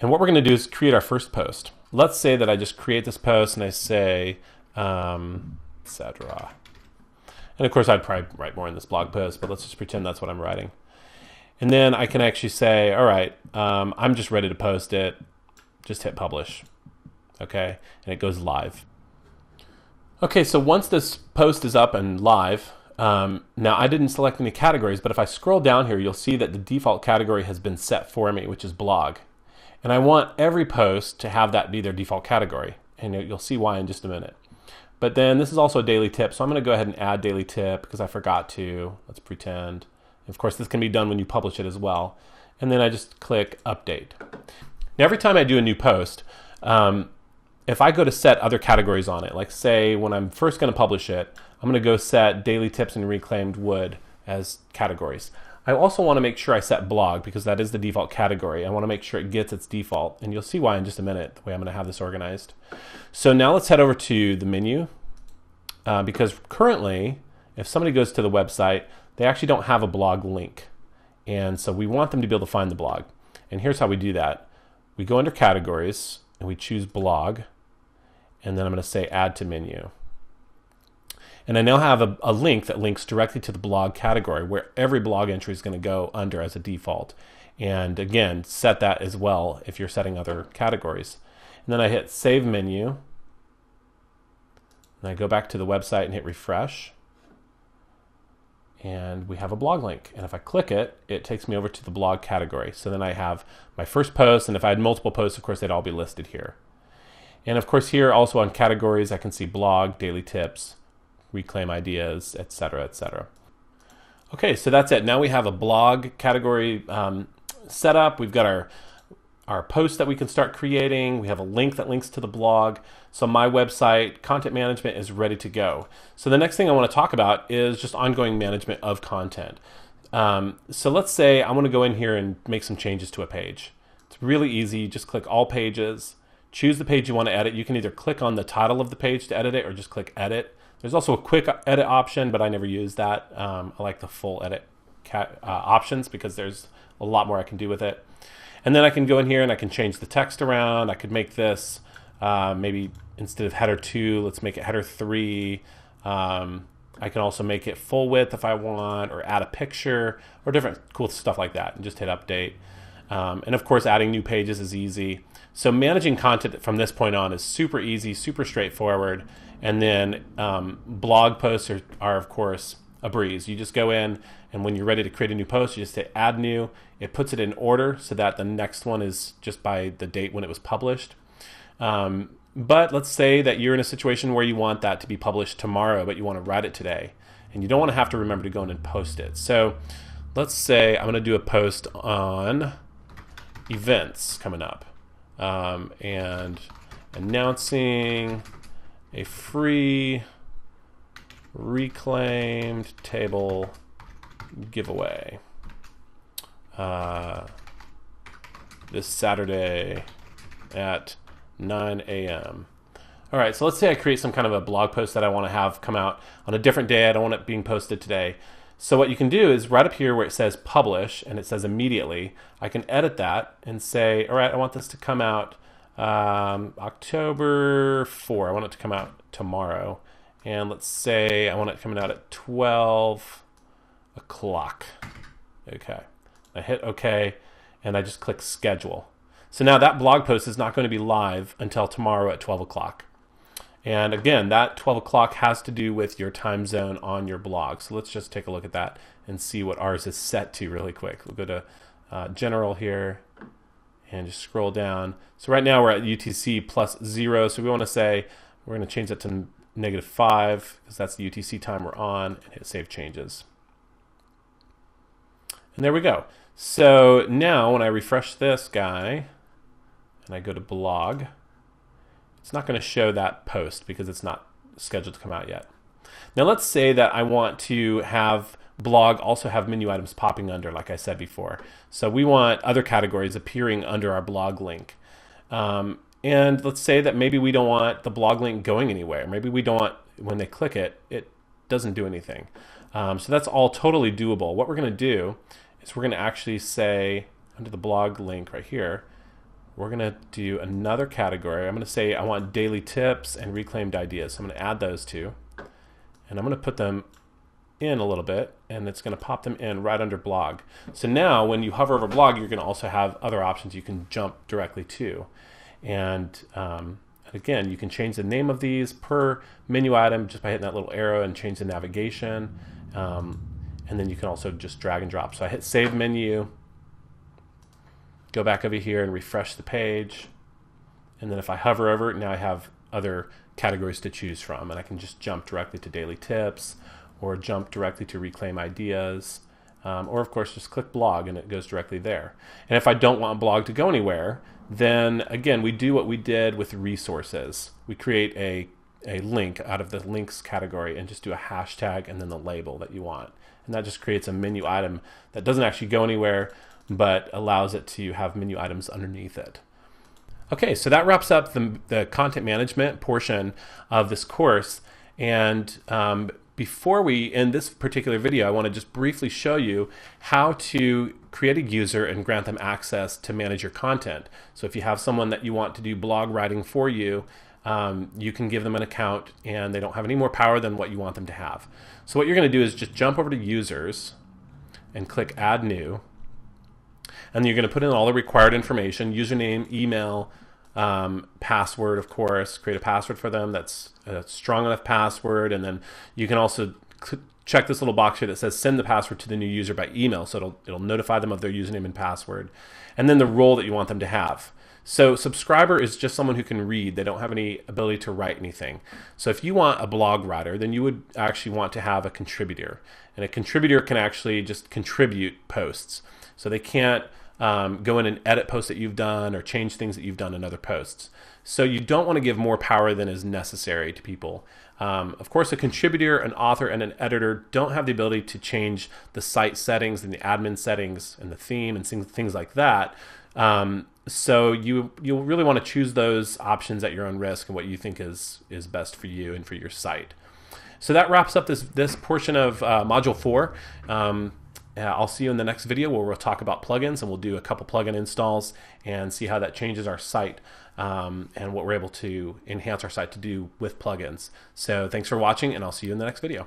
And what we're going to do is create our first post. Let's say that I just create this post and I say, etc. And of course, I'd probably write more in this blog post, but let's just pretend that's what I'm writing. And then I can actually say, all right, I'm just ready to post it. Just hit publish. Okay, and it goes live. Okay, so once this post is up and live, now I didn't select any categories, but if I scroll down here, you'll see that the default category has been set for me, which is blog. And I want every post to have that be their default category. And you'll see why in just a minute. But then this is also a daily tip. So I'm going to go ahead and add daily tip because I forgot to. Let's pretend. Of course, this can be done when you publish it as well. And then I just click update. Now, every time I do a new post, if I go to set other categories on it, like say when I'm first going to publish it, I'm going to go set daily tips and reclaimed wood as categories. I also want to make sure I set blog because that is the default category. I want to make sure it gets its default, and you'll see why in just a minute, the way I'm going to have this organized. So now let's head over to the menu because currently, if somebody goes to the website, they actually don't have a blog link. And so we want them to be able to find the blog. And here's how we do that. We go under categories and we choose blog, and then I'm going to say add to menu. And I now have a link that links directly to the blog category where every blog entry is going to go under as a default. And again, set that as well if you're setting other categories. And then I hit save menu. And I go back to the website and hit refresh. And we have a blog link. And if I click it, it takes me over to the blog category. So then I have my first post, and if I had multiple posts, of course, they'd all be listed here. And of course, here also on categories, I can see blog, daily tips, reclaim ideas, etc., etc. Okay, so that's it. Now we have a blog category set up. We've got our post that we can start creating. We have a link that links to the blog. So my website, content management is ready to go. So the next thing I want to talk about is just ongoing management of content. So let's say I want to go in here and make some changes to a page. It's really easy. Just click all pages, choose the page you want to edit. You can either click on the title of the page to edit it or just click edit. There's also a quick edit option, but I never use that. I like the full edit options because there's a lot more I can do with it. And then I can go in here and I can change the text around. I could make this maybe instead of header 2, let's make it header 3. I can also make it full width if I want, or add a picture, or different cool stuff like that, and just hit update. And of course, adding new pages is easy. So managing content from this point on is super easy, super straightforward. And then blog posts are of course a breeze. You just go in, and when you're ready to create a new post, you just hit add new. It puts it in order so that the next one is just by the date when it was published. But let's say that you're in a situation where you want that to be published tomorrow, but you want to write it today, and you don't want to have to remember to go in and post it. So let's say I'm going to do a post on events coming up and announcing a free reclaimed table giveaway this Saturday at 9 a.m. All right, so let's say I create some kind of a blog post that I want to have come out on a different day. I don't want it being posted today. So what you can do is right up here where it says publish and it says immediately, I can edit that and say, all right, I want this to come out October 4. I want it to come out tomorrow. And let's say I want it coming out at 12 o'clock. Okay. I hit OK, and I just click schedule. So now that blog post is not going to be live until tomorrow at 12 o'clock. And again, that 12 o'clock has to do with your time zone on your blog. So let's just take a look at that and see what ours is set to really quick. We'll go to general here and just scroll down. So right now we're at UTC plus 0. So we want to say we're going to change that to -5 because that's the UTC time we're on, and hit save changes. And there we go. So now when I refresh this guy and I go to blog, it's not going to show that post because it's not scheduled to come out yet. Now let's say that I want to have blog also have menu items popping under, like I said before. So we want other categories appearing under our blog link. And let's say that maybe we don't want the blog link going anywhere. Maybe we don't want, when they click it, it doesn't do anything. So that's all totally doable. What we're going to do is we're going to actually say under the blog link right here, we're going to do another category. I'm going to say I want daily tips and reclaimed ideas. So I'm going to add those two, and I'm going to put them in a little bit, and it's going to pop them in right under blog. So now when you hover over blog, you're going to also have other options you can jump directly to. And again, you can change the name of these per menu item just by hitting that little arrow and change the navigation. And then you can also just drag and drop. So I hit save menu, go back over here and refresh the page. And then if I hover over it, now I have other categories to choose from, and I can just jump directly to daily tips, or jump directly to reclaim ideas, or of course just click blog and it goes directly there. And if I don't want blog to go anywhere, then again, we do what we did with resources. We create a link out of the links category and just do a hashtag and then the label that you want. And that just creates a menu item that doesn't actually go anywhere, but allows it to have menu items underneath it. Okay, so that wraps up the content management portion of this course. And before we end this particular video, I want to just briefly show you how to create a user and grant them access to manage your content. So if you have someone that you want to do blog writing for you, you can give them an account and they don't have any more power than what you want them to have. So what you're going to do is just jump over to users and click add new. And you're going to put in all the required information, username, email, password, of course. Create a password for them that's a strong enough password, and then you can also check this little box here that says send the password to the new user by email, so it'll notify them of their username and password, and then the role that you want them to have. So subscriber is just someone who can read. They don't have any ability to write anything. So if you want a blog writer, then you would actually want to have a contributor, and a contributor can actually just contribute posts. So they can't go in and edit posts that you've done or change things that you've done in other posts. So you don't want to give more power than is necessary to people. Of course, a contributor, an author, and an editor don't have the ability to change the site settings and the admin settings and the theme and things like that. So you'll really want to choose those options at your own risk and what you think is best for you and for your site. So that wraps up this portion of Module 4. I'll see you in the next video where we'll talk about plugins, and we'll do a couple plugin installs and see how that changes our site and what we're able to enhance our site to do with plugins. So thanks for watching, and I'll see you in the next video.